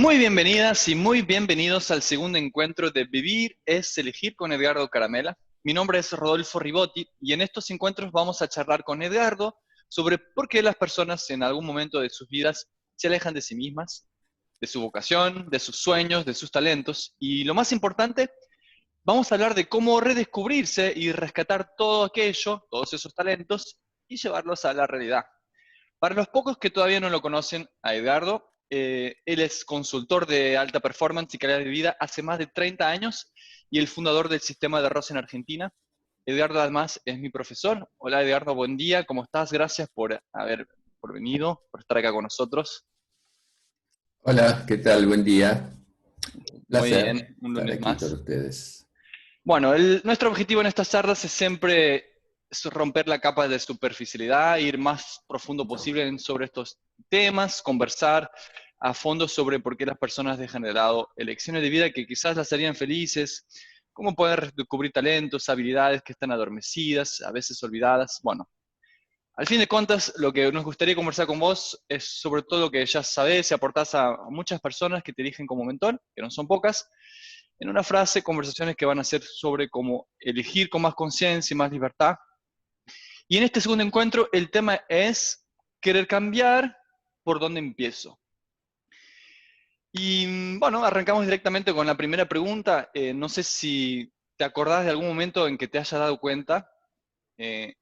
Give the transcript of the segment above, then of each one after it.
Muy bienvenidas y muy bienvenidos al segundo encuentro de Vivir es Elegir con Edgardo Caramela. Mi nombre es Rodolfo Ribotti y en estos encuentros vamos a charlar con Edgardo sobre por qué las personas en algún momento de sus vidas se alejan de sí mismas, de su vocación, de sus sueños, de sus talentos. Y lo más importante, vamos a hablar de cómo redescubrirse y rescatar todo aquello, todos esos talentos y llevarlos a la realidad. Para los pocos que todavía no lo conocen a Edgardo, él es consultor de alta performance y calidad de vida hace más de 30 años y el fundador del sistema de arroz en Argentina. Edgardo además es mi profesor. Hola Edgardo, buen día, ¿cómo estás? Gracias por venido, por estar acá con nosotros. Hola, ¿qué tal? Buen día. Muy Placer bien, un estar lunes aquí con más. ustedes. Bueno, nuestro objetivo en estas charlas es siempre romper la capa de superficialidad, ir más profundo posible sobre estos temas, conversar a fondo sobre por qué las personas dejan de lado elecciones de vida que quizás las harían felices, cómo poder descubrir talentos, habilidades que están adormecidas, a veces olvidadas. Bueno, al fin de cuentas, lo que nos gustaría conversar con vos es sobre todo lo que ya sabés y aportás a muchas personas que te eligen como mentor, que no son pocas, en una frase, conversaciones que van a ser sobre cómo elegir con más conciencia y más libertad. Y en este segundo encuentro, el tema es querer cambiar, ¿por dónde empiezo? Y bueno, arrancamos directamente con la primera pregunta. No sé si te acordás de algún momento en que te hayas dado cuenta eh,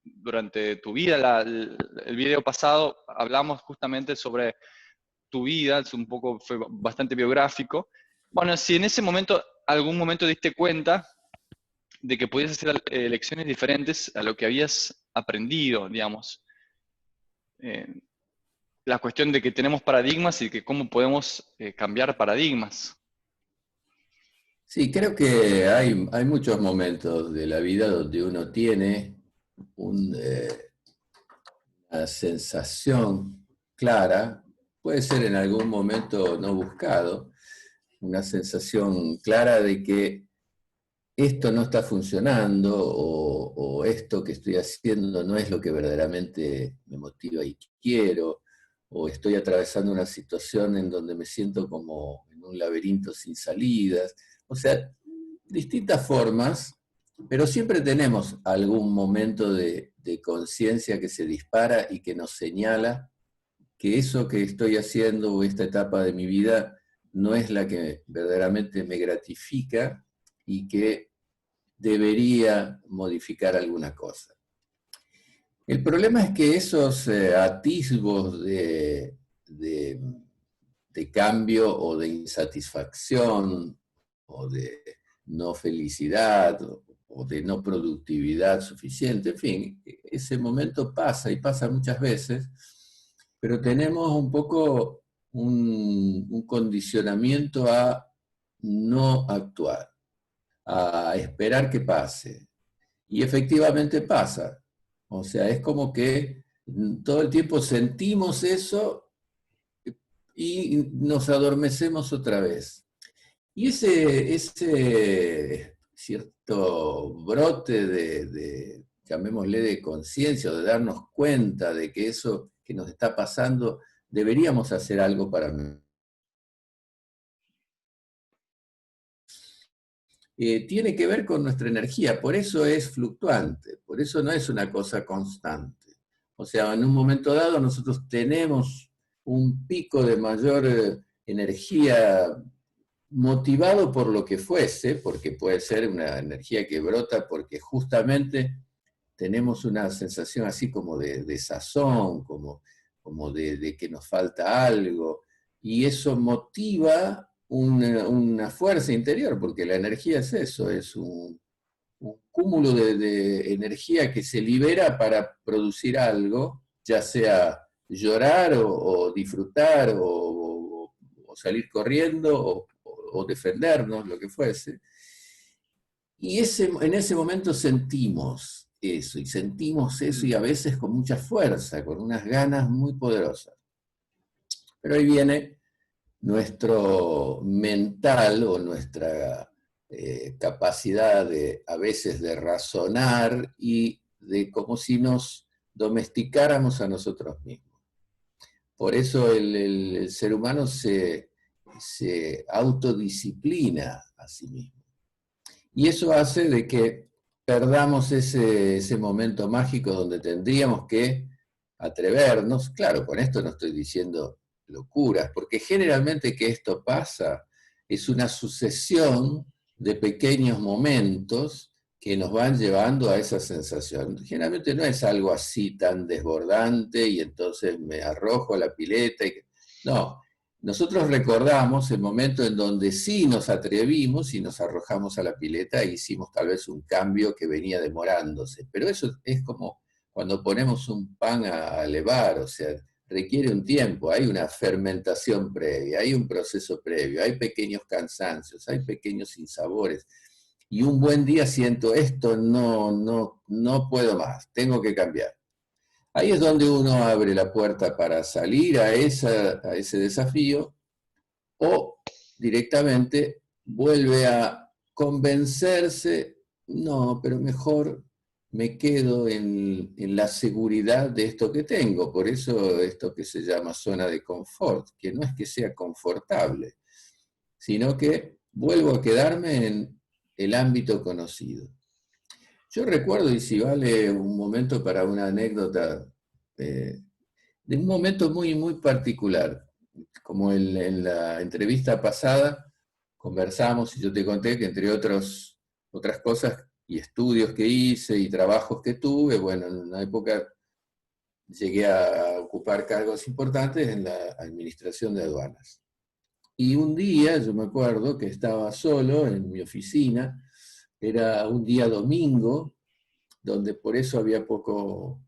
durante tu vida. El video pasado hablamos justamente sobre tu vida, es un poco, fue bastante biográfico. Bueno, si en ese momento, algún momento diste cuenta de que podías hacer elecciones diferentes a lo que habías aprendido, digamos. Eh, la cuestión de que tenemos paradigmas y que cómo podemos cambiar paradigmas. Sí, creo que hay muchos momentos de la vida donde uno tiene una sensación clara, puede ser en algún momento no buscado, una sensación clara de que esto no está funcionando o esto que estoy haciendo no es lo que verdaderamente me motiva y quiero, o estoy atravesando una situación en donde me siento como en un laberinto sin salidas. O sea, distintas formas, pero siempre tenemos algún momento de conciencia que se dispara y que nos señala que eso que estoy haciendo o esta etapa de mi vida no es la que verdaderamente me gratifica y que debería modificar alguna cosa. El problema es que esos atisbos de cambio o de insatisfacción o de no felicidad o de no productividad suficiente, en fin, ese momento pasa y pasa muchas veces, pero tenemos un poco un condicionamiento a no actuar, a esperar que pase. Y efectivamente pasa. O sea, es como que todo el tiempo sentimos eso y nos adormecemos otra vez. Y ese cierto brote llamémosle, de conciencia, de darnos cuenta de que eso que nos está pasando, deberíamos hacer algo para tiene que ver con nuestra energía, por eso es fluctuante, por eso no es una cosa constante. O sea, en un momento dado nosotros tenemos un pico de mayor energía motivado por lo que fuese, porque puede ser una energía que brota porque justamente tenemos una sensación así como de sazón, como de que nos falta algo, y eso motiva una fuerza interior, porque la energía es eso, es un cúmulo de energía que se libera para producir algo, ya sea llorar o disfrutar o salir corriendo o defendernos, lo que fuese. Y en ese momento sentimos eso, y sentimos eso y a veces con mucha fuerza, con unas ganas muy poderosas. Pero ahí viene nuestro mental o nuestra capacidad a veces de razonar y de como si nos domesticáramos a nosotros mismos. Por eso el ser humano se autodisciplina a sí mismo. Y eso hace de que perdamos ese momento mágico donde tendríamos que atrevernos. Claro, con esto no estoy diciendo locuras, porque generalmente que esto pasa es una sucesión de pequeños momentos que nos van llevando a esa sensación. Generalmente no es algo así tan desbordante y entonces me arrojo a la pileta. No, nosotros recordamos el momento en donde sí nos atrevimos y nos arrojamos a la pileta e hicimos tal vez un cambio que venía demorándose. Pero eso es como cuando ponemos un pan a elevar, o sea, requiere un tiempo, hay una fermentación previa, hay un proceso previo, hay pequeños cansancios, hay pequeños sinsabores. Y un buen día siento, esto no puedo más, tengo que cambiar. Ahí es donde uno abre la puerta para salir a ese desafío o directamente vuelve a convencerse, no, pero mejor me quedo en la seguridad de esto que tengo. Por eso esto que se llama zona de confort, que no es que sea confortable, sino que vuelvo a quedarme en el ámbito conocido. Yo recuerdo, y si vale un momento para una anécdota, de un momento muy particular, como en la entrevista pasada conversamos y yo te conté que entre otras cosas y estudios que hice y trabajos que tuve, bueno, en una época llegué a ocupar cargos importantes en la administración de aduanas. Y un día, yo me acuerdo que estaba solo en mi oficina, era un día domingo, donde por eso había poco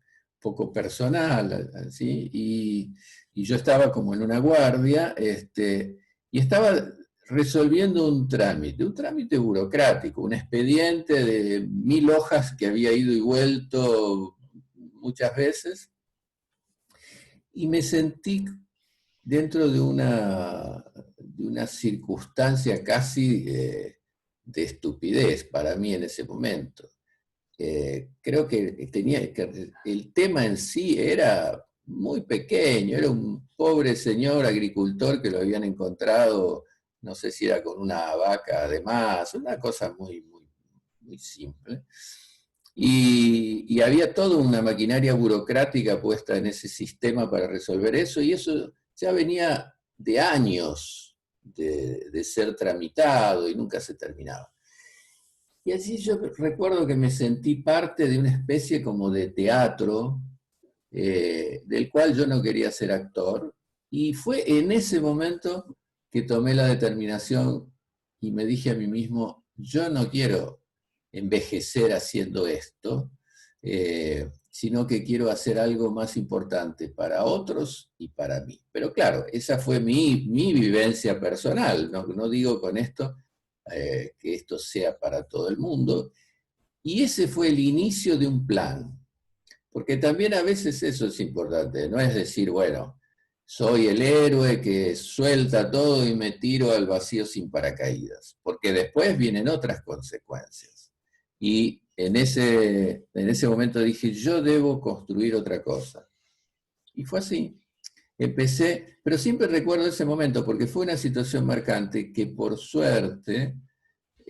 personal, ¿sí? Y yo estaba como en una guardia, y estaba resolviendo un trámite burocrático, un expediente de 1000 hojas que había ido y vuelto muchas veces, y me sentí dentro de una circunstancia casi de estupidez para mí en ese momento. Creo que el tema en sí era muy pequeño, era un pobre señor agricultor que lo habían encontrado, no sé si era con una vaca además, una cosa muy simple. Y había toda una maquinaria burocrática puesta en ese sistema para resolver eso, y eso ya venía de años de ser tramitado y nunca se terminaba. Y así yo recuerdo que me sentí parte de una especie como de teatro, del cual yo no quería ser actor, y fue en ese momento que tomé la determinación y me dije a mí mismo, yo no quiero envejecer haciendo esto, sino que quiero hacer algo más importante para otros y para mí. Pero claro, esa fue mi vivencia personal, no digo con esto que esto sea para todo el mundo. Y ese fue el inicio de un plan, porque también a veces eso es importante, no es decir, bueno, soy el héroe que suelta todo y me tiro al vacío sin paracaídas, porque después vienen otras consecuencias. Y en ese momento dije, yo debo construir otra cosa. Y fue así. Empecé, pero siempre recuerdo ese momento porque fue una situación marcante que por suerte,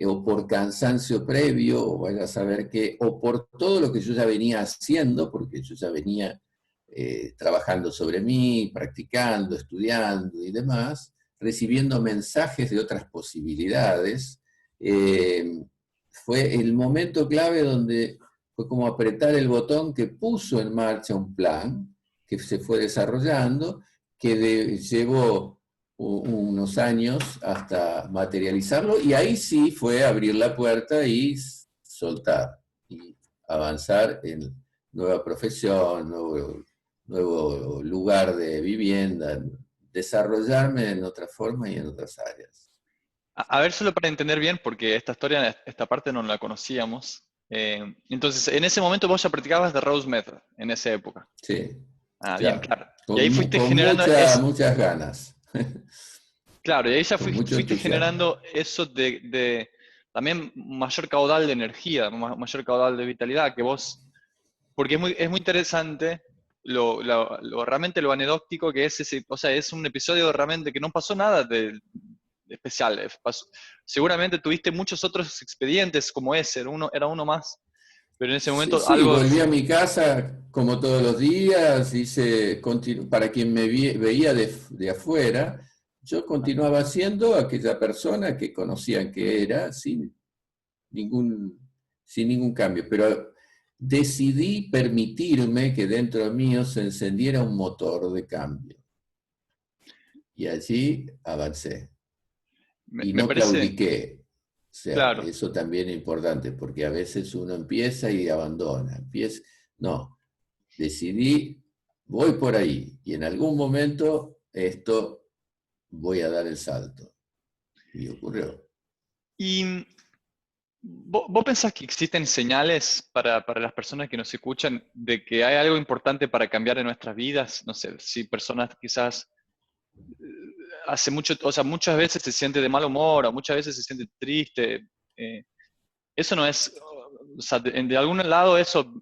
o por cansancio previo, o vaya a saber qué, o por todo lo que yo ya venía haciendo, porque yo ya venía trabajando sobre mí, practicando, estudiando y demás, recibiendo mensajes de otras posibilidades, fue el momento clave donde fue como apretar el botón que puso en marcha un plan que se fue desarrollando, que llevó unos años hasta materializarlo, y ahí sí fue abrir la puerta y soltar, y avanzar en nueva profesión, nuevo lugar de vivienda, desarrollarme en otra forma y en otras áreas. A ver, solo para entender bien, porque esta historia, esta parte no la conocíamos. Entonces, en ese momento vos ya practicabas The Rose Method, en esa época. Sí, Ah, bien, claro. claro. Y ahí Con, fuiste con generando muchas ganas. claro, y ahí ya Con mucho fuiste entusiasmo. generando eso de también mayor caudal de energía, mayor caudal de vitalidad, que vos, porque es muy interesante realmente lo anecdótico que es ese, o sea, es un episodio realmente que no pasó nada especial. Seguramente tuviste muchos otros expedientes como ese, era uno más, pero en ese Sí, momento sí, algo... volví a mi casa como todos los días, para quien me veía de afuera, yo continuaba siendo aquella persona que conocían que era, ningún, sin ningún cambio, pero decidí permitirme que dentro mío se encendiera un motor de cambio. Y allí avancé. Y Me no parece, claudiqué. O sea, claro. eso también es importante, porque a veces uno empieza y abandona. No, decidí, voy por ahí, y en algún momento esto voy a dar el salto. Y ocurrió. ¿Y vos pensás que existen señales para las personas que nos escuchan de que hay algo importante para cambiar en nuestras vidas? No sé, si personas quizás hace mucho, o sea, muchas veces se siente de mal humor o muchas veces se siente triste. Eso no es, o sea, de algún lado eso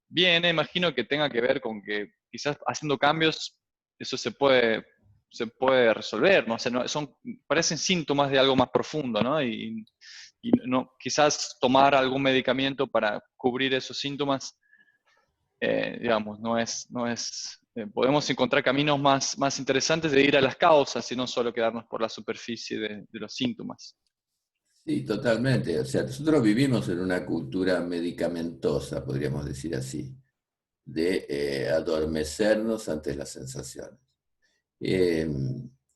viene, imagino que tenga que ver con que quizás haciendo cambios eso se puede resolver, ¿no? O sea, parecen síntomas de algo más profundo, ¿no? Y no, quizás tomar algún medicamento para cubrir esos síntomas, digamos, podemos encontrar caminos más interesantes de ir a las causas y no solo quedarnos por la superficie de los síntomas. Sí, totalmente. O sea, nosotros vivimos en una cultura medicamentosa, podríamos decir así, de adormecernos ante las sensaciones. Eh,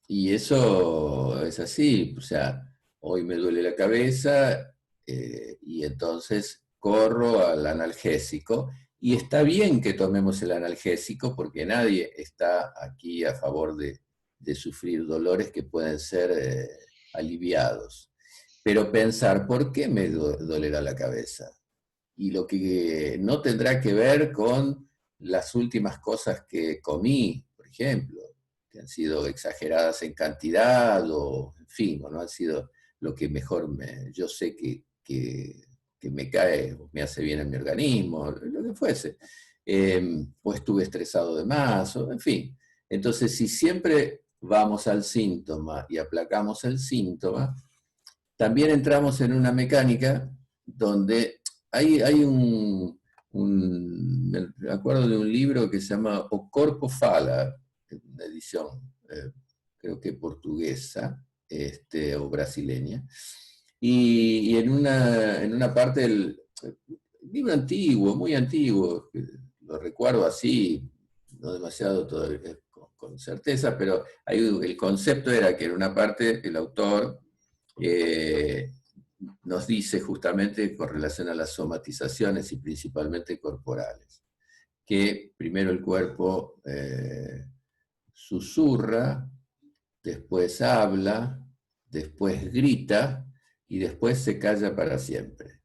y eso es así, o sea, hoy me duele la cabeza y entonces corro al analgésico. Y está bien que tomemos el analgésico porque nadie está aquí a favor de sufrir dolores que pueden ser aliviados. Pero pensar, ¿por qué me dolerá la cabeza? Y lo que no tendrá que ver con las últimas cosas que comí, por ejemplo, que han sido exageradas en cantidad o, en fin, o no han sido lo que mejor yo sé que me cae o me hace bien en mi organismo, lo que fuese. O estuve estresado de más, o, en fin. Entonces, si siempre vamos al síntoma y aplacamos el síntoma, también entramos en una mecánica donde hay me acuerdo de un libro que se llama O Corpo Fala, una edición creo que portuguesa o brasileña, y en una parte del libro antiguo, muy antiguo, que lo recuerdo así, no demasiado todavía con certeza, pero el concepto era que en una parte el autor eh, nos dice justamente con relación a las somatizaciones y principalmente corporales, que primero el cuerpo susurra, después habla, después grita y después se calla para siempre.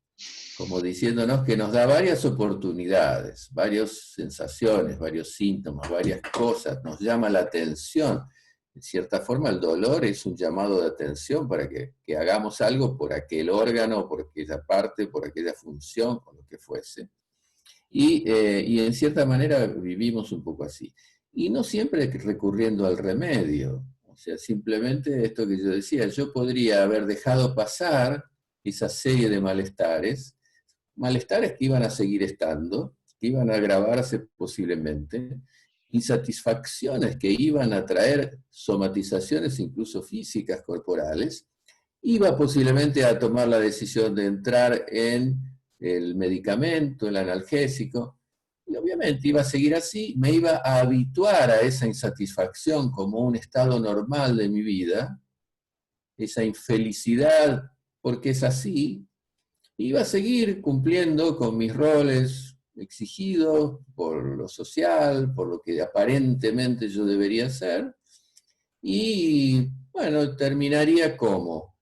Como diciéndonos que nos da varias oportunidades, varias sensaciones, varios síntomas, varias cosas, nos llama la atención. En cierta forma, el dolor es un llamado de atención para que hagamos algo por aquel órgano, por aquella parte, por aquella función, o lo que fuese. Y en cierta manera vivimos un poco así. Y no siempre recurriendo al remedio. O sea, simplemente esto que yo decía, yo podría haber dejado pasar esa serie de malestares que iban a seguir estando, que iban a agravarse posiblemente, insatisfacciones que iban a traer somatizaciones incluso físicas, corporales, iba posiblemente a tomar la decisión de entrar en el medicamento, el analgésico, y obviamente iba a seguir así, me iba a habituar a esa insatisfacción como un estado normal de mi vida, esa infelicidad porque es así, iba a seguir cumpliendo con mis roles exigidos por lo social, por lo que aparentemente yo debería hacer, y bueno, terminaría como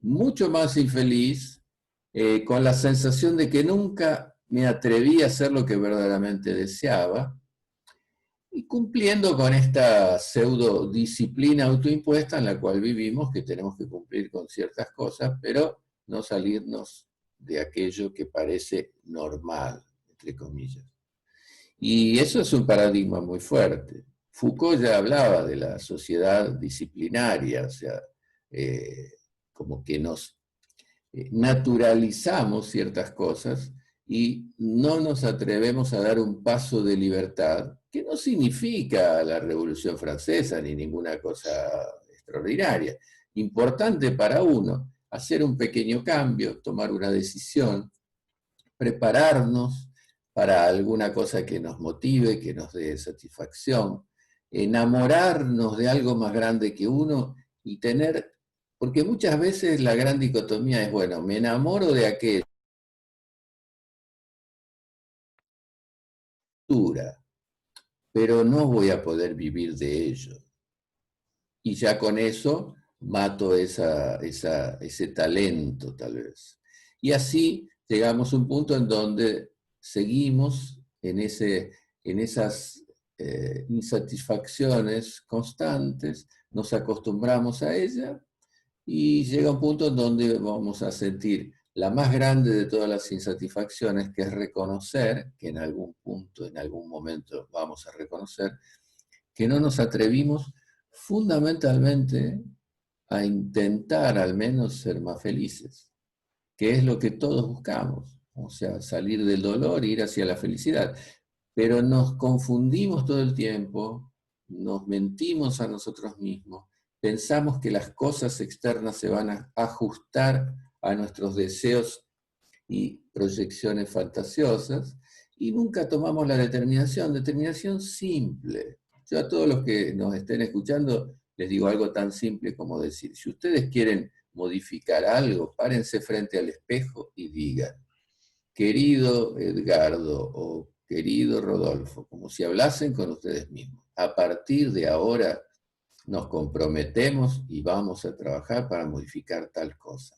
mucho más infeliz, con la sensación de que nunca me atreví a hacer lo que verdaderamente deseaba, y cumpliendo con esta pseudo disciplina autoimpuesta en la cual vivimos, que tenemos que cumplir con ciertas cosas, pero no salirnos de aquello que parece normal, entre comillas. Y eso es un paradigma muy fuerte. Foucault ya hablaba de la sociedad disciplinaria, o sea, como que nos naturalizamos ciertas cosas y no nos atrevemos a dar un paso de libertad, que no significa la Revolución Francesa ni ninguna cosa extraordinaria. Importante para uno, hacer un pequeño cambio, tomar una decisión, prepararnos para alguna cosa que nos motive, que nos dé satisfacción, enamorarnos de algo más grande que uno y tener, porque muchas veces la gran dicotomía es, bueno, me enamoro de aquello, pero no voy a poder vivir de ello. Y ya con eso mato ese talento, tal vez. Y así llegamos a un punto en donde seguimos en esas insatisfacciones constantes, nos acostumbramos a ella y llega un punto en donde vamos a sentir la más grande de todas las insatisfacciones, que es reconocer, que en algún punto, en algún momento vamos a reconocer, que no nos atrevimos fundamentalmente a intentar al menos ser más felices, que es lo que todos buscamos, o sea, salir del dolor e ir hacia la felicidad. Pero nos confundimos todo el tiempo, nos mentimos a nosotros mismos, pensamos que las cosas externas se van a ajustar a nuestros deseos y proyecciones fantasiosas, y nunca tomamos la determinación simple. Yo a todos los que nos estén escuchando les digo algo tan simple como decir, si ustedes quieren modificar algo, párense frente al espejo y digan, querido Edgardo o querido Rodolfo, como si hablasen con ustedes mismos, a partir de ahora nos comprometemos y vamos a trabajar para modificar tal cosa.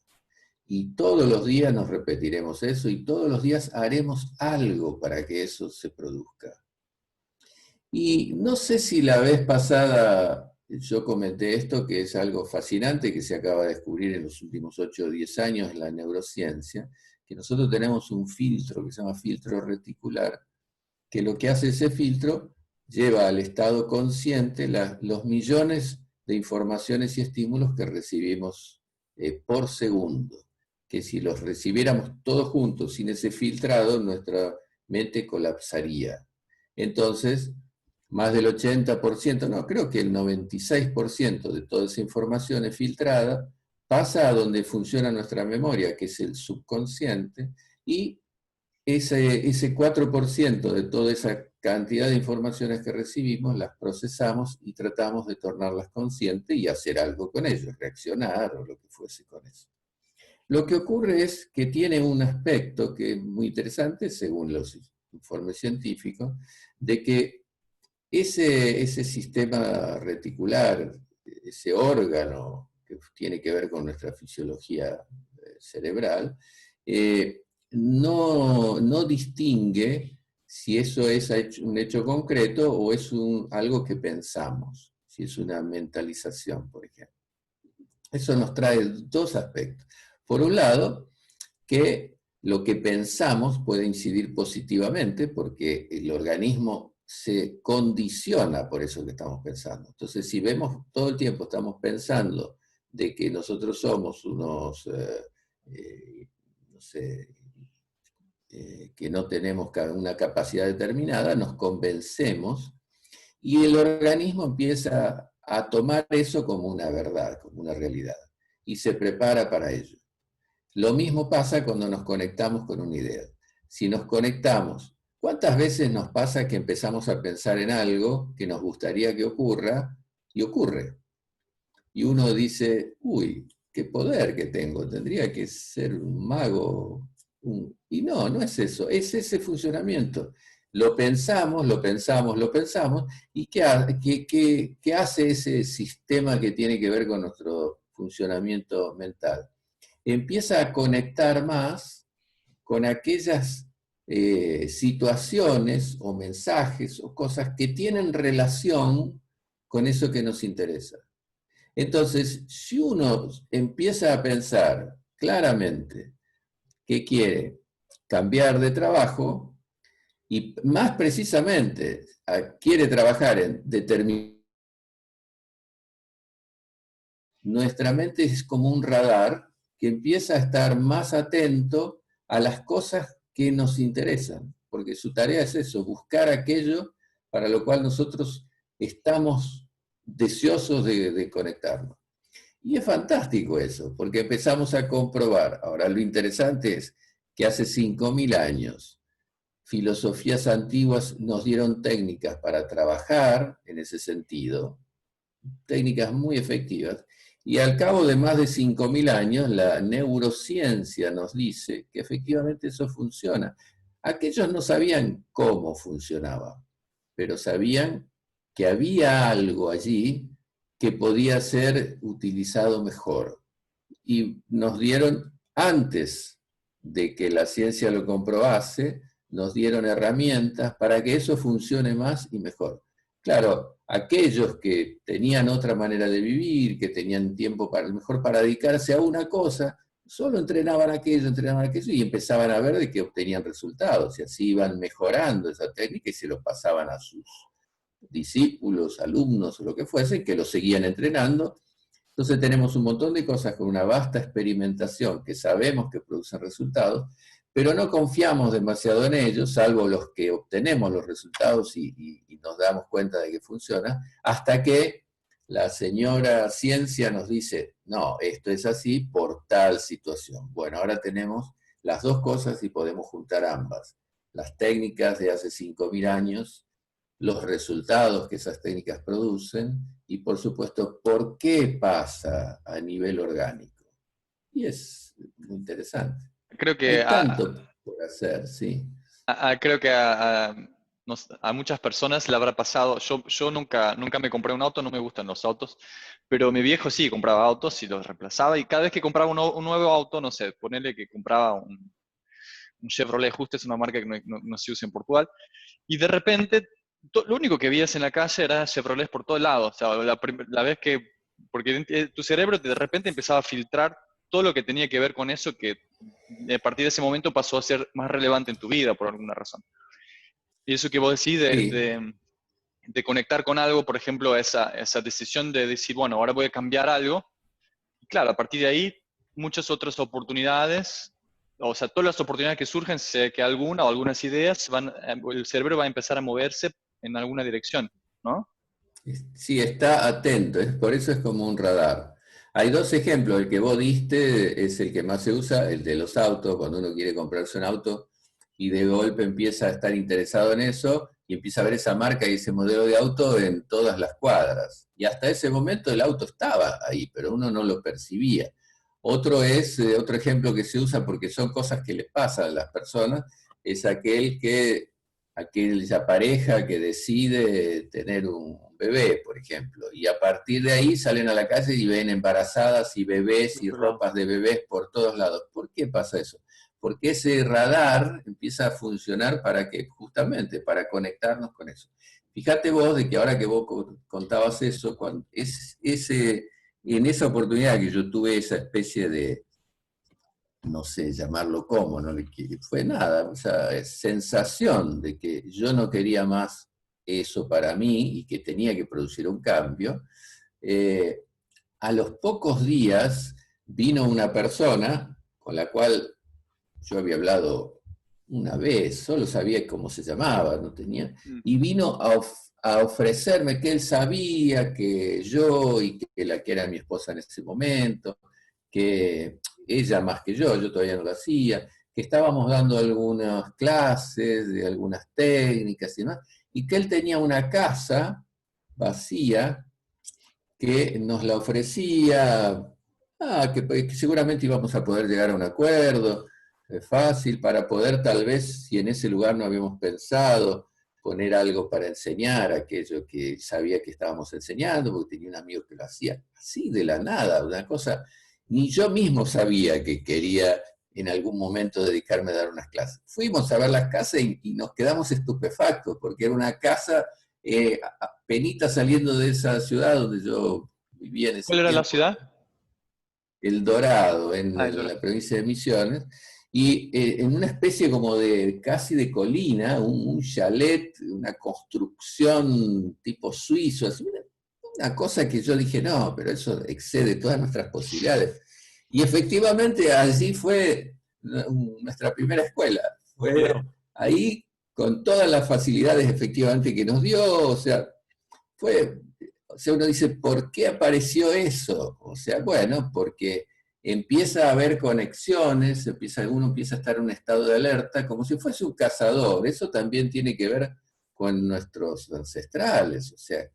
Y todos los días nos repetiremos eso y todos los días haremos algo para que eso se produzca. Y no sé si la vez pasada yo comenté esto, que es algo fascinante que se acaba de descubrir en los últimos 8 o 10 años en la neurociencia, que nosotros tenemos un filtro que se llama filtro reticular, que lo que hace ese filtro lleva al estado consciente los millones de informaciones y estímulos que recibimos por segundo, que si los recibiéramos todos juntos sin ese filtrado, nuestra mente colapsaría. Entonces, más del 80%, no, creo que el 96% de toda esa información es filtrada, pasa a donde funciona nuestra memoria, que es el subconsciente, y ese 4% de toda esa cantidad de informaciones que recibimos, las procesamos y tratamos de tornarlas conscientes y hacer algo con ellas, reaccionar o lo que fuese con eso. Lo que ocurre es que tiene un aspecto que es muy interesante, según los informes científicos, de que ese sistema reticular, ese órgano que tiene que ver con nuestra fisiología cerebral, no distingue si eso es un hecho concreto o es algo que pensamos, si es una mentalización, por ejemplo. Eso nos trae dos aspectos. Por un lado, que lo que pensamos puede incidir positivamente porque el organismo se condiciona por eso que estamos pensando. Entonces, si vemos todo el tiempo, estamos pensando de que nosotros somos unos, no sé, que no tenemos una capacidad determinada, nos convencemos y el organismo empieza a tomar eso como una verdad, como una realidad, y se prepara para ello. Lo mismo pasa cuando nos conectamos con una idea. Si nos conectamos, ¿cuántas veces nos pasa que empezamos a pensar en algo que nos gustaría que ocurra y ocurre? Y uno dice, uy, qué poder que tengo, tendría que ser un mago. Y no es eso, es ese funcionamiento. Lo pensamos, lo pensamos, lo pensamos, ¿y qué hace ese sistema que tiene que ver con nuestro funcionamiento mental? Empieza a conectar más con aquellas situaciones o mensajes o cosas que tienen relación con eso que nos interesa. Entonces, si uno empieza a pensar claramente que quiere cambiar de trabajo y más precisamente quiere trabajar en determinado, nuestra mente es como un radar que empieza a estar más atento a las cosas que nos interesan, porque su tarea es eso, buscar aquello para lo cual nosotros estamos deseosos de conectarnos. Y es fantástico eso, porque empezamos a comprobar. Ahora, lo interesante es que hace 5.000 años, filosofías antiguas nos dieron técnicas para trabajar en ese sentido, técnicas muy efectivas, y al cabo de más de 5.000 años, la neurociencia nos dice que efectivamente eso funciona. Aquellos no sabían cómo funcionaba, pero sabían que había algo allí que podía ser utilizado mejor. Y nos dieron, antes de que la ciencia lo comprobase, nos dieron herramientas para que eso funcione más y mejor. Claro, aquellos que tenían otra manera de vivir, que tenían tiempo para, mejor para dedicarse a una cosa, solo entrenaban aquello y empezaban a ver de que obtenían resultados y así iban mejorando esa técnica y se lo pasaban a sus discípulos, alumnos o lo que fuese, que lo seguían entrenando. Entonces tenemos un montón de cosas con una vasta experimentación que sabemos que producen resultados, pero no confiamos demasiado en ellos, salvo los que obtenemos los resultados y nos damos cuenta de que funciona, hasta que la señora ciencia nos dice, no, esto es así por tal situación. Bueno, ahora tenemos las dos cosas y podemos juntar ambas. Las técnicas de hace 5.000 años, los resultados que esas técnicas producen y, por supuesto, por qué pasa a nivel orgánico. Y es muy interesante. Creo que Hay tanto por hacer, sí. creo que a muchas personas le habrá pasado. Yo nunca me compré un auto, no me gustan los autos, pero mi viejo sí compraba autos y los reemplazaba. Y cada vez que compraba un nuevo auto, no sé, ponele que compraba un Chevrolet, justo es una marca que no se usa en Portugal, y de repente lo único que veías en la calle era Chevrolet por todos lados. O sea, la vez que, porque tu cerebro de repente empezaba a filtrar todo lo que tenía que ver con eso, que a partir de ese momento pasó a ser más relevante en tu vida por alguna razón. Y eso que vos decís Sí, de conectar con algo, por ejemplo, esa decisión de decir, bueno, ahora voy a cambiar algo. Y claro, a partir de ahí, muchas otras oportunidades, o sea, todas las oportunidades que surgen, sé que alguna o algunas ideas, el cerebro va a empezar a moverse en alguna dirección, ¿no? sí, está atento, por eso es como un radar. Hay dos ejemplos, el que vos diste es el que más se usa, el de los autos, cuando uno quiere comprarse un auto y de golpe empieza a estar interesado en eso y empieza a ver esa marca y ese modelo de auto en todas las cuadras. Y hasta ese momento el auto estaba ahí, pero uno no lo percibía. Otro ejemplo que se usa porque son cosas que le pasan a las personas, es aquella pareja que decide tener un bebé, por ejemplo, y a partir de ahí salen a la calle y ven embarazadas y bebés y ropas de bebés por todos lados. ¿Por qué pasa eso? Porque ese radar empieza a funcionar para que, justamente, para conectarnos con eso. Fíjate vos de que ahora que vos contabas eso, en esa oportunidad que yo tuve esa especie de, no sé llamarlo como, no le fue nada, o sea, sensación de que yo no quería más eso para mí y que tenía que producir un cambio. eh, a los pocos días vino una persona con la cual yo había hablado una vez, solo sabía cómo se llamaba, no tenía, Mm. y vino a ofrecerme que él sabía que yo y que la que era mi esposa en ese momento, que ella más que yo todavía no lo hacía, que estábamos dando algunas clases de algunas técnicas y demás, y que él tenía una casa vacía que nos la ofrecía, que seguramente íbamos a poder llegar a un acuerdo fácil para poder tal vez, si en ese lugar no habíamos pensado, poner algo para enseñar aquello que sabía que estábamos enseñando, porque tenía un amigo que lo hacía así de la nada, una cosa, ni yo mismo sabía que quería en algún momento dedicarme a dar unas clases. Fuimos a ver las casas y nos quedamos estupefactos, porque era una casa penita saliendo de esa ciudad donde yo vivía en ese ¿Cuál era la tiempo, ciudad? El Dorado, en, Ah, el en Dorado. la provincia de Misiones, y en una especie como de casi de colina, un chalet, una construcción tipo suizo, así, una cosa que yo dije, no, pero eso excede todas nuestras posibilidades. Y efectivamente allí fue nuestra primera escuela. Fue Mirá. ahí con todas las facilidades efectivamente que nos dio, o sea, uno dice, ¿por qué apareció eso? O sea, bueno, porque empieza a haber conexiones, uno empieza a estar en un estado de alerta, como si fuese un cazador. Eso también tiene que ver con nuestros ancestrales, o sea,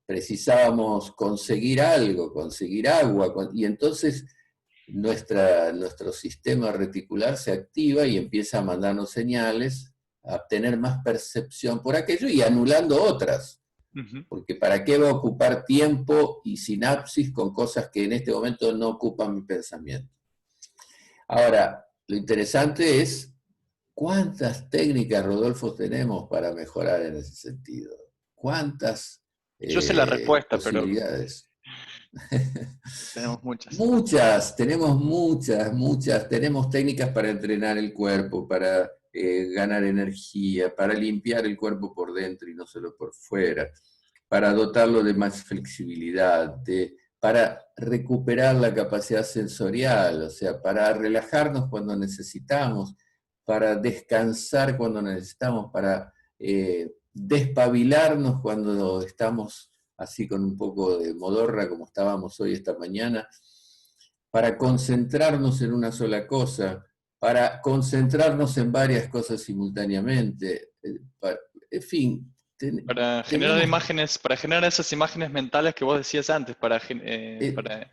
precisábamos conseguir algo, conseguir agua, y entonces nuestro sistema reticular se activa y empieza a mandarnos señales, a tener más percepción por aquello y anulando otras. Ujú. Porque ¿para qué va a ocupar tiempo y sinapsis con cosas que en este momento no ocupan mi pensamiento? Ahora, lo interesante es cuántas técnicas, Rodolfo, tenemos para mejorar en ese sentido. ¿Cuántas Yo sé la respuesta, pero posibilidades? tenemos muchas. Muchas, tenemos muchas. Tenemos técnicas para entrenar el cuerpo, para ganar energía, para limpiar el cuerpo por dentro y no solo por fuera, para dotarlo de más flexibilidad, para recuperar la capacidad sensorial, o sea, para relajarnos cuando necesitamos, para descansar cuando necesitamos, para despabilarnos cuando estamos así con un poco de modorra como estábamos hoy esta mañana, para concentrarnos en una sola cosa, para concentrarnos en varias cosas simultáneamente. En fin, Para generar tenemos imágenes, para generar esas imágenes mentales que vos decías antes,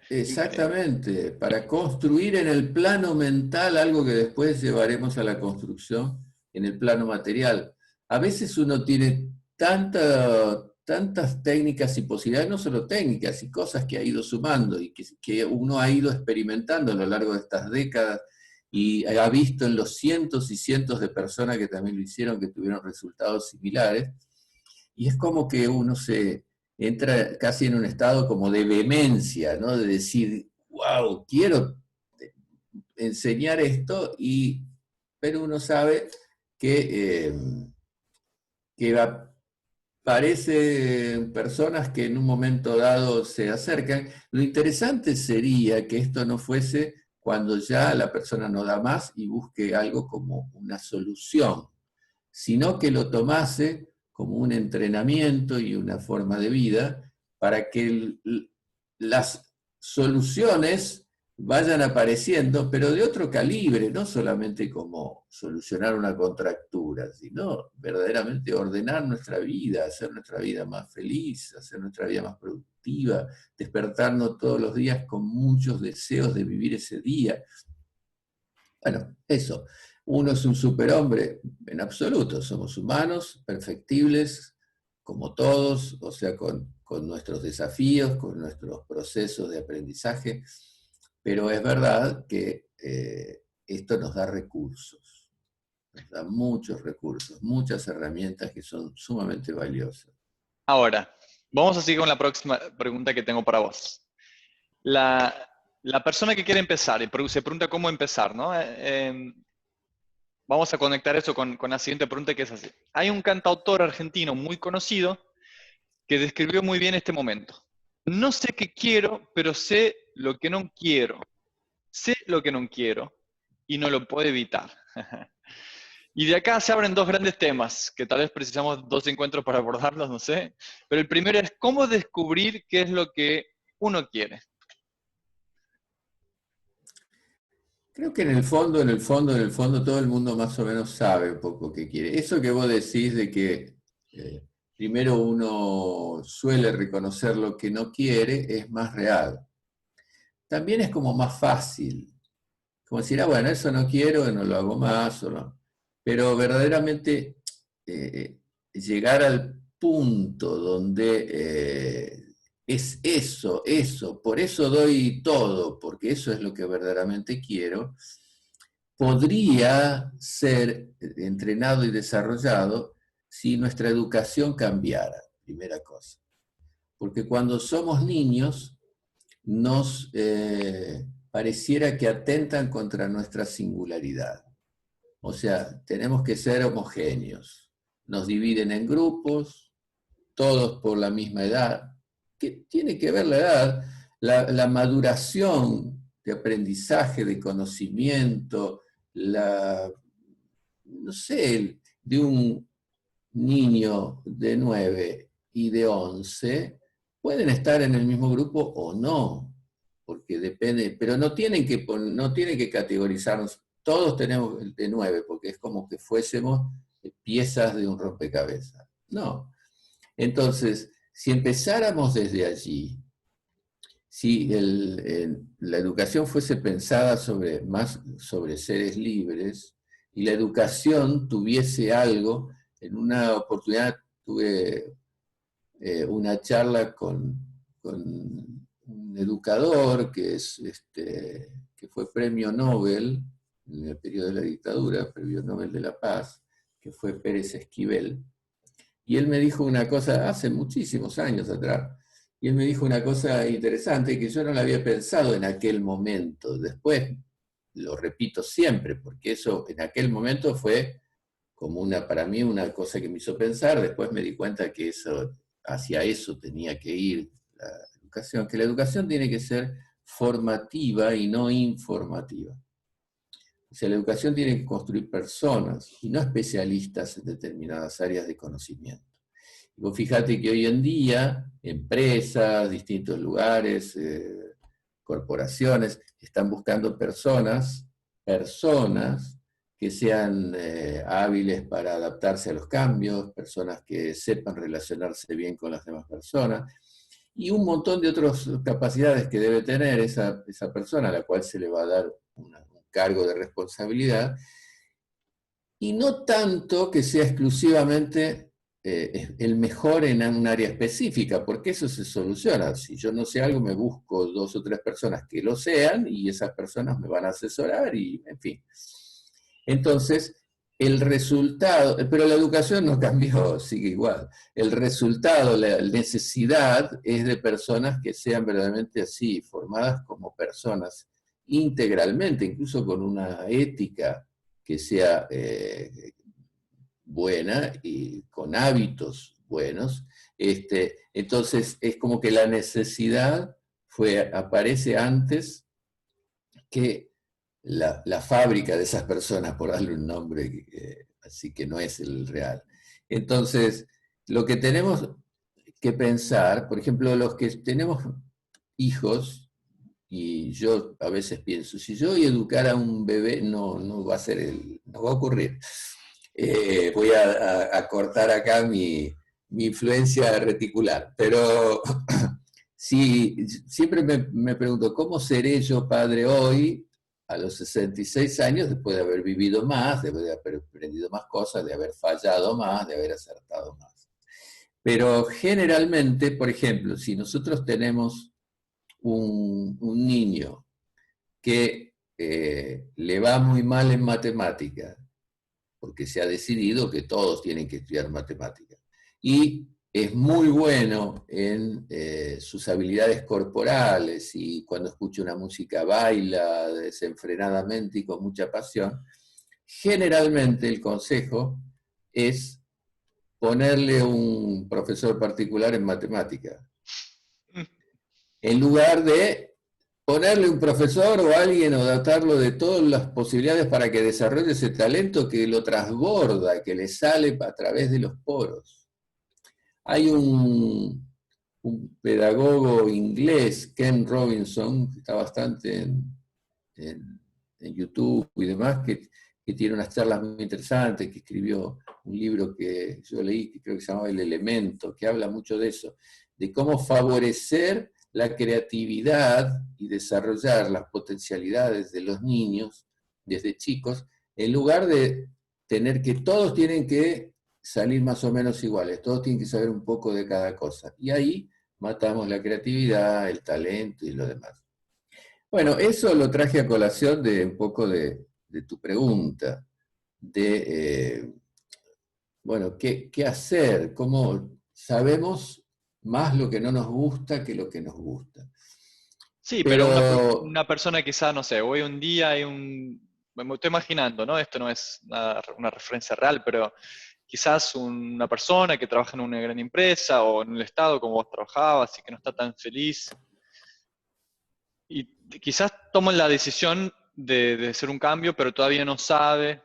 exactamente, para construir en el plano mental algo que después llevaremos a la construcción en el plano material. A veces uno tiene tantas técnicas y posibilidades, no solo técnicas, y cosas que ha ido sumando y que uno ha ido experimentando a lo largo de estas décadas y ha visto en los cientos y cientos de personas que también lo hicieron, que tuvieron resultados similares, y es como que uno se entra casi en un estado como de vehemencia, ¿no? De decir, wow, quiero enseñar esto, pero uno sabe que, que aparecen personas que en un momento dado se acercan. Lo interesante sería que esto no fuese cuando ya la persona no da más y busque algo como una solución, sino que lo tomase como un entrenamiento y una forma de vida para que las soluciones vayan apareciendo, pero de otro calibre, no solamente como solucionar una contractura, sino verdaderamente ordenar nuestra vida, hacer nuestra vida más feliz, hacer nuestra vida más productiva, despertarnos todos los días con muchos deseos de vivir ese día. Bueno, eso. Uno es un superhombre en absoluto. Somos humanos, perfectibles, como todos, o sea, con nuestros desafíos, con nuestros procesos de aprendizaje, pero es verdad que esto nos da recursos, nos da muchos recursos, muchas herramientas que son sumamente valiosas. Ahora, vamos a seguir con la próxima pregunta que tengo para vos. La, la persona que quiere empezar y se pregunta cómo empezar, ¿no? Vamos a conectar eso con la siguiente pregunta que es así. Hay un cantautor argentino muy conocido que describió muy bien este momento. No sé qué quiero, pero sé lo que no quiero. Sé lo que no quiero y no lo puedo evitar. Y de acá se abren dos grandes temas, que tal vez precisamos dos encuentros para abordarlos, no sé. Pero el primero es cómo descubrir qué es lo que uno quiere. Creo que en el fondo, todo el mundo más o menos sabe un poco qué quiere. Eso que vos decís de que primero uno suele reconocer lo que no quiere es más real. También es como más fácil, como decir, bueno, eso no quiero, no lo hago más, o no. Pero verdaderamente llegar al punto donde es eso, por eso doy todo, porque eso es lo que verdaderamente quiero, podría ser entrenado y desarrollado si nuestra educación cambiara, primera cosa. Porque cuando somos niños nos pareciera que atentan contra nuestra singularidad. O sea, tenemos que ser homogéneos. Nos dividen en grupos, todos por la misma edad, que tiene que ver la edad, la maduración de aprendizaje, de conocimiento, no sé, de un niño de 9 y de 11 pueden estar en el mismo grupo o no, porque depende, pero no tienen que categorizarnos, todos tenemos el de 9, porque es como que fuésemos piezas de un rompecabezas. No. Entonces, si empezáramos desde allí, si la educación fuese pensada más sobre seres libres y la educación tuviese algo, en una oportunidad tuve una charla con un educador que fue premio Nobel en el periodo de la dictadura, premio Nobel de la Paz, que fue Pérez Esquivel, y él me dijo una cosa hace muchísimos años atrás, y él me dijo una cosa interesante que yo no la había pensado en aquel momento. Después lo repito siempre, porque eso en aquel momento fue como para mí una cosa que me hizo pensar. Después me di cuenta que hacia eso tenía que ir la educación, que la educación tiene que ser formativa y no informativa. O sea, la educación tiene que construir personas y no especialistas en determinadas áreas de conocimiento. Y vos fíjate que hoy en día empresas, distintos lugares, corporaciones, están buscando personas que sean hábiles para adaptarse a los cambios, personas que sepan relacionarse bien con las demás personas, y un montón de otras capacidades que debe tener esa persona a la cual se le va a dar un cargo de responsabilidad, y no tanto que sea exclusivamente el mejor en un área específica, porque eso se soluciona. Si yo no sé algo, me busco 2 o 3 personas que lo sean y esas personas me van a asesorar y, en fin. Entonces, el resultado, pero la educación no cambió, sigue igual. El resultado, la necesidad es de personas que sean verdaderamente así, formadas como personas integralmente, incluso con una ética que sea buena y con hábitos buenos. Entonces, es como que la necesidad aparece antes que la fábrica de esas personas, por darle un nombre, así que no es el real. Entonces, lo que tenemos que pensar, por ejemplo, los que tenemos hijos, y yo a veces pienso, si yo voy a educar a un bebé, no va a no va a ocurrir. Voy a cortar acá mi influencia reticular, pero sí, siempre me pregunto, ¿cómo seré yo padre hoy, a los 66 años, después de haber vivido más, de haber aprendido más cosas, de haber fallado más, de haber acertado más? Pero generalmente, por ejemplo, si nosotros tenemos un niño que le va muy mal en matemática, porque se ha decidido que todos tienen que estudiar matemática, y es muy bueno en sus habilidades corporales, y cuando escucha una música baila desenfrenadamente y con mucha pasión, generalmente el consejo es ponerle un profesor particular en matemática, en lugar de ponerle un profesor o alguien o dotarlo de todas las posibilidades para que desarrolle ese talento que lo transborda, que le sale a través de los poros. Hay un pedagogo inglés, Ken Robinson, que está bastante en YouTube y demás, que tiene unas charlas muy interesantes, que escribió un libro que yo leí, que creo que se llamaba El Elemento, que habla mucho de eso, de cómo favorecer la creatividad y desarrollar las potencialidades de los niños desde chicos, en lugar de tener que todos tienen que salir más o menos iguales, todos tienen que saber un poco de cada cosa. Y ahí matamos la creatividad, el talento y lo demás. Bueno, eso lo traje a colación de un poco de tu pregunta, bueno, ¿qué hacer? ¿Cómo sabemos más lo que no nos gusta que lo que nos gusta? Sí, pero Pero una persona quizá, no sé, hoy un día me estoy imaginando, ¿no? Esto no es una referencia real, pero quizás una persona que trabaja en una gran empresa o en el Estado como vos trabajabas y que no está tan feliz y quizás toma la decisión de hacer un cambio, pero todavía no sabe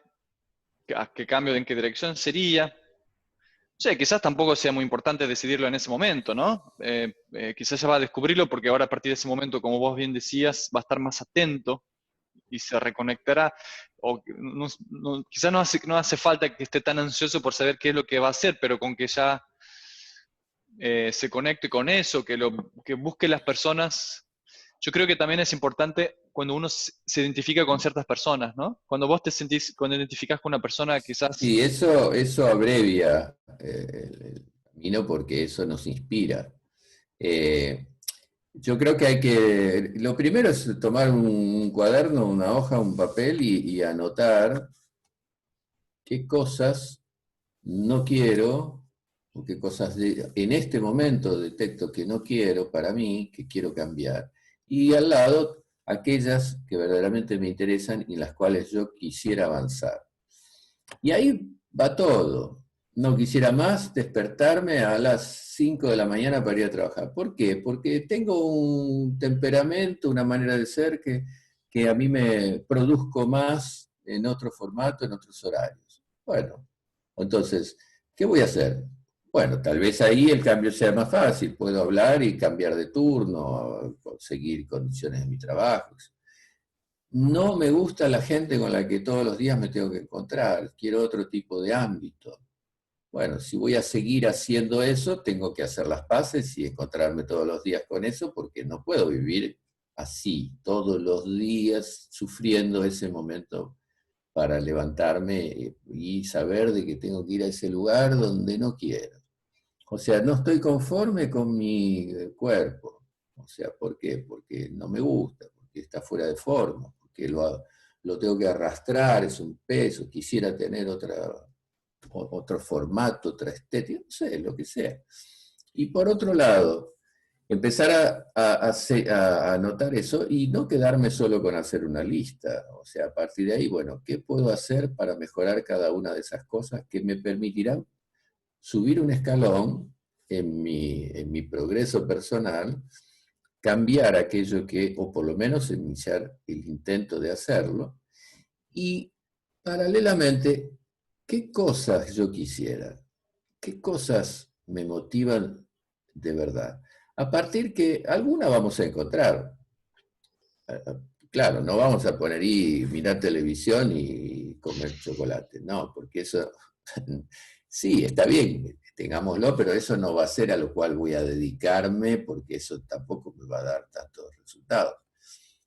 a qué cambio, en qué dirección sería. Sí, quizás tampoco sea muy importante decidirlo en ese momento, ¿no? Quizás ya va a descubrirlo porque ahora a partir de ese momento, como vos bien decías, va a estar más atento y se reconectará. O quizás no hace falta que esté tan ansioso por saber qué es lo que va a hacer, pero con que ya se conecte con eso, que busque las personas. Yo creo que también es importante cuando uno se identifica con ciertas personas, ¿no? Cuando vos te sentís, cuando identificás con una persona, quizás. Sí, eso abrevia el camino porque eso nos inspira. Eh, yo creo que lo primero es tomar un cuaderno, una hoja, un papel y anotar qué cosas no quiero, o qué cosas en este momento detecto que no quiero para mí, que quiero cambiar. Y al lado, aquellas que verdaderamente me interesan y las cuales yo quisiera avanzar. Y ahí va todo. No quisiera más despertarme a las 5 de la mañana para ir a trabajar. ¿Por qué? Porque tengo un temperamento, una manera de ser que a mí me produzco más en otro formato, en otros horarios. Bueno, entonces, ¿qué voy a hacer? Bueno, tal vez ahí el cambio sea más fácil. Puedo hablar y cambiar de turno, conseguir condiciones de mi trabajo. No me gusta la gente con la que todos los días me tengo que encontrar, quiero otro tipo de ámbito. Bueno, si voy a seguir haciendo eso, tengo que hacer las paces y encontrarme todos los días con eso, porque no puedo vivir así, todos los días sufriendo ese momento para levantarme y saber de que tengo que ir a ese lugar donde no quiero. O sea, no estoy conforme con mi cuerpo. O sea, ¿por qué? Porque no me gusta, porque está fuera de forma, porque lo tengo que arrastrar, es un peso, quisiera tener otro formato, otra estética, no sé, lo que sea. Y por otro lado, empezar a notar eso y no quedarme solo con hacer una lista. O sea, a partir de ahí, bueno, ¿qué puedo hacer para mejorar cada una de esas cosas que me permitirán subir un escalón en mi progreso personal, cambiar aquello o por lo menos iniciar el intento de hacerlo, y paralelamente, ¿qué cosas yo quisiera? ¿Qué cosas me motivan de verdad? A partir que alguna vamos a encontrar. Claro, no vamos a poner y mirar televisión y comer chocolate, no, porque eso, sí, está bien, tengámoslo, pero eso no va a ser a lo cual voy a dedicarme, porque eso tampoco me va a dar tantos resultados,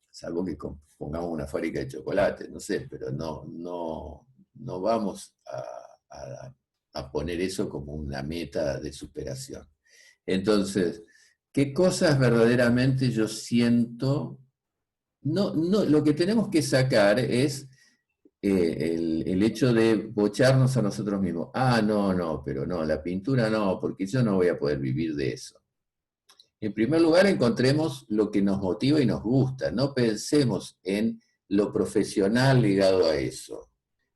salvo que pongamos una fábrica de chocolate, no sé, pero no vamos a poner eso como una meta de superación. Entonces, ¿qué cosas verdaderamente yo siento? No, lo que tenemos que sacar es el hecho de bocharnos a nosotros mismos. Ah, no, pero no, la pintura no, porque yo no voy a poder vivir de eso. En primer lugar, encontremos lo que nos motiva y nos gusta. No pensemos en lo profesional ligado a eso,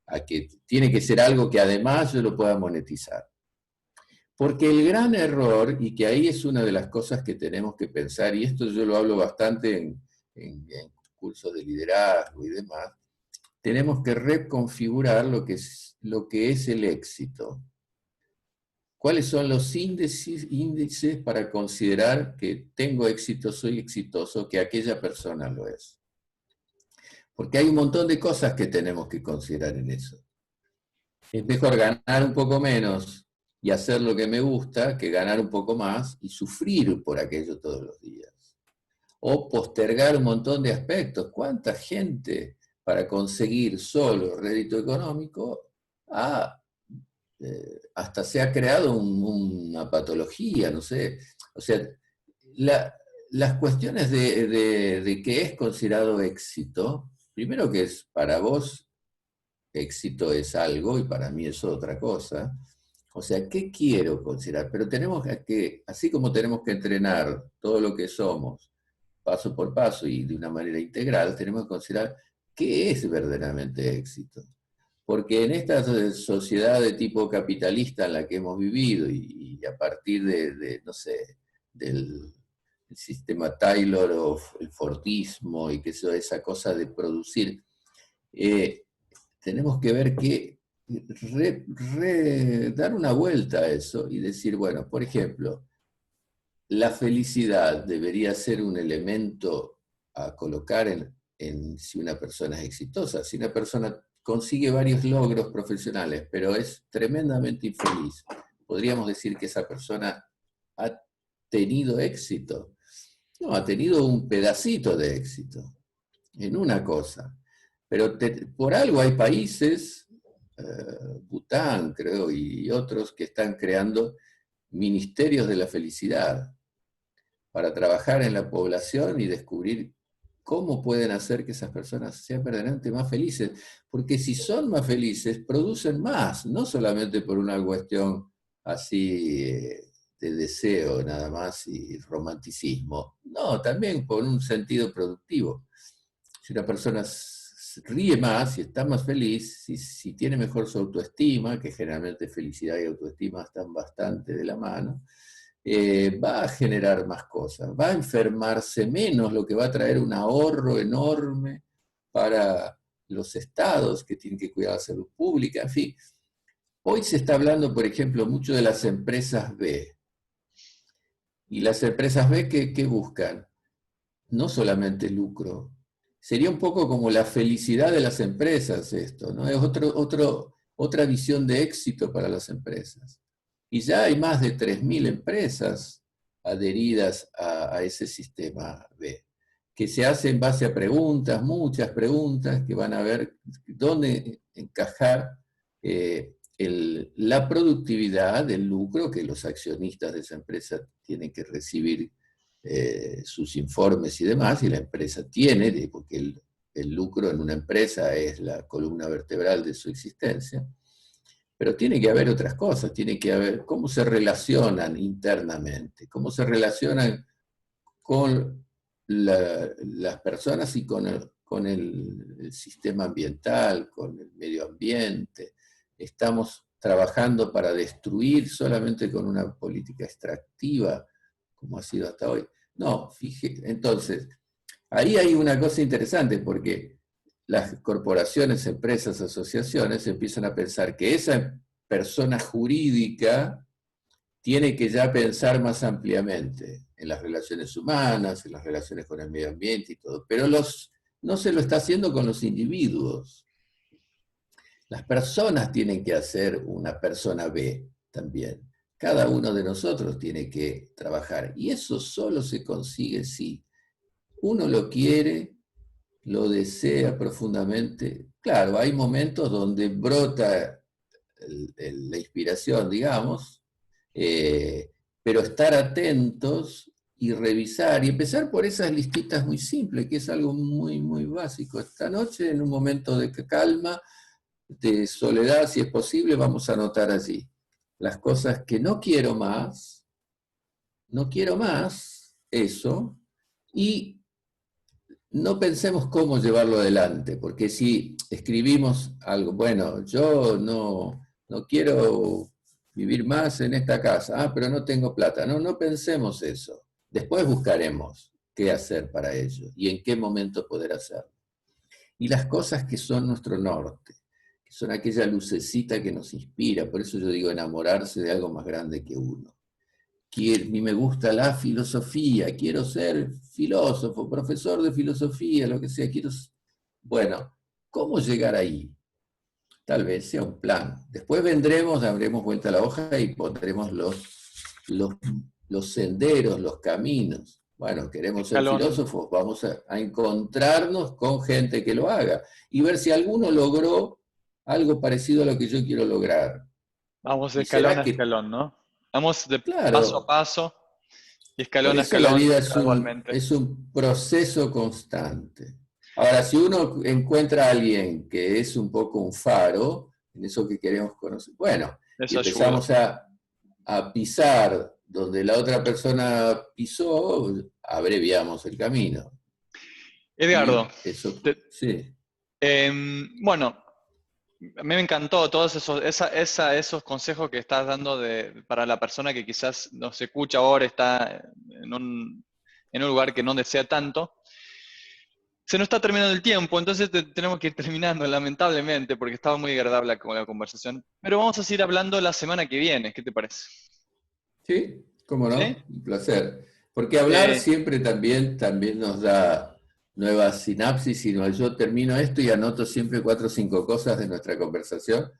a que tiene que ser algo que además yo lo pueda monetizar. Porque el gran error, y que ahí es una de las cosas que tenemos que pensar, y esto yo lo hablo bastante en cursos de liderazgo y demás, tenemos que reconfigurar lo que es el éxito. ¿Cuáles son los índices para considerar que tengo éxito, soy exitoso, que aquella persona lo es? Porque hay un montón de cosas que tenemos que considerar en eso. Es mejor ganar un poco menos y hacer lo que me gusta que ganar un poco más y sufrir por aquello todos los días. O postergar un montón de aspectos. ¿Cuánta gente para conseguir solo rédito económico hasta se ha creado una patología, no sé? O sea, las cuestiones de qué es considerado éxito, primero que es para vos éxito es algo y para mí es otra cosa. O sea, ¿qué quiero considerar? Pero tenemos que, así como tenemos que entrenar todo lo que somos, paso por paso y de una manera integral, tenemos que considerar qué es verdaderamente éxito. Porque en esta sociedad de tipo capitalista en la que hemos vivido y a partir no sé, del el sistema Taylor o el Fordismo y que esa cosa de producir, eh, tenemos que ver que dar una vuelta a eso y decir, bueno, por ejemplo, la felicidad debería ser un elemento a colocar en si una persona es exitosa. Si una persona consigue varios logros profesionales, pero es tremendamente infeliz, podríamos decir que esa persona ha tenido éxito. No, ha tenido un pedacito de éxito en una cosa. Pero por algo hay países, Bután creo, y otros que están creando ministerios de la felicidad para trabajar en la población y descubrir cómo pueden hacer que esas personas sean verdaderamente más felices. Porque si son más felices, producen más, no solamente por una cuestión así de deseo nada más y romanticismo, no, también por un sentido productivo. Si una persona ríe más y está más feliz, si tiene mejor su autoestima, que generalmente felicidad y autoestima están bastante de la mano, va a generar más cosas, va a enfermarse menos, lo que va a traer un ahorro enorme para los estados que tienen que cuidar la salud pública, en fin. Hoy se está hablando, por ejemplo, mucho de las empresas B. Y las empresas B, ¿qué buscan? No solamente lucro. Sería un poco como la felicidad de las empresas esto, ¿no? Es otra visión de éxito para las empresas. Y ya hay más de 3.000 empresas adheridas a ese sistema B, que se hace en base a preguntas, muchas preguntas, que van a ver dónde encajar la productividad, el lucro que los accionistas de esa empresa tienen que recibir sus informes y demás, y la empresa tiene, porque el lucro en una empresa es la columna vertebral de su existencia, pero tiene que haber otras cosas, tiene que haber cómo se relacionan internamente, cómo se relacionan con las personas y con el sistema ambiental, con el medio ambiente. Estamos trabajando para destruir solamente con una política extractiva, como ha sido hasta hoy. No, entonces, ahí hay una cosa interesante, porque las corporaciones, empresas, asociaciones empiezan a pensar que esa persona jurídica tiene que ya pensar más ampliamente en las relaciones humanas, en las relaciones con el medio ambiente y todo, pero no se lo está haciendo con los individuos. Las personas tienen que hacer una persona B también. Cada uno de nosotros tiene que trabajar. Y eso solo se consigue si uno lo quiere, lo desea profundamente. Claro, hay momentos donde brota la inspiración, digamos, pero estar atentos y revisar y empezar por esas listitas muy simples, que es algo muy, muy básico. Esta noche, en un momento de calma, de soledad, si es posible, vamos a anotar allí las cosas que no quiero más, eso, y no pensemos cómo llevarlo adelante, porque si escribimos algo, bueno, yo no quiero vivir más en esta casa, pero no tengo plata, no pensemos eso. Después buscaremos qué hacer para ello y en qué momento poder hacerlo. Y las cosas que son nuestro norte, que son aquella lucecita que nos inspira, por eso yo digo enamorarse de algo más grande que uno. A mí me gusta la filosofía, quiero ser filósofo, profesor de filosofía, lo que sea, Bueno, ¿cómo llegar ahí? Tal vez sea un plan. Después daremos vuelta a la hoja y pondremos los senderos, los caminos. Bueno, queremos ser Escalón. filósofos, vamos a encontrarnos con gente que lo haga y ver si alguno logró algo parecido a lo que yo quiero lograr. Vamos de Y escalón será a que, escalón, ¿no? Vamos de paso a claro, paso y por escalón a eso la escalón vida gradualmente. es un proceso constante. Ahora, si uno encuentra a alguien que es un poco un faro, en eso que queremos conocer, bueno, y Eso ayuda. empezamos a pisar donde la otra persona pisó, abreviamos el camino. Edgardo, Y eso, te- sí. bueno, A mí me encantó todos esos consejos que estás dando para la persona que quizás nos escucha ahora, está en un lugar que no desea tanto. Se nos está terminando el tiempo, entonces tenemos que ir terminando, lamentablemente, porque estaba muy agradable con la conversación. Pero vamos a seguir hablando la semana que viene, ¿qué te parece? Sí, cómo ¿Sí? no, un placer. Porque hablar Eh, siempre también nos da nuevas sinapsis y yo termino esto y anoto siempre 4 o 5 cosas de nuestra conversación,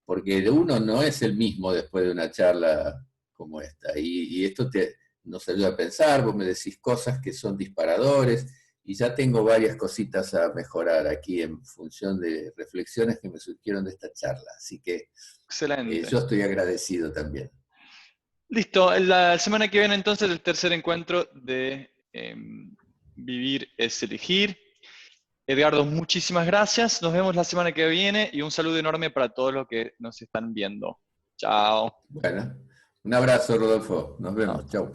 porque de uno no es el mismo después de una charla como esta. Y esto nos ayuda a pensar, vos me decís cosas que son disparadores y ya tengo varias cositas a mejorar aquí en función de reflexiones que me surgieron de esta charla. Así que excelente. yo estoy agradecido también. Listo, la semana que viene entonces el tercer encuentro de Vivir es Elegir. Edgardo, muchísimas gracias. Nos vemos la semana que viene y un saludo enorme para todos los que nos están viendo. Chao. Bueno, un abrazo, Rodolfo. Nos vemos. Chau.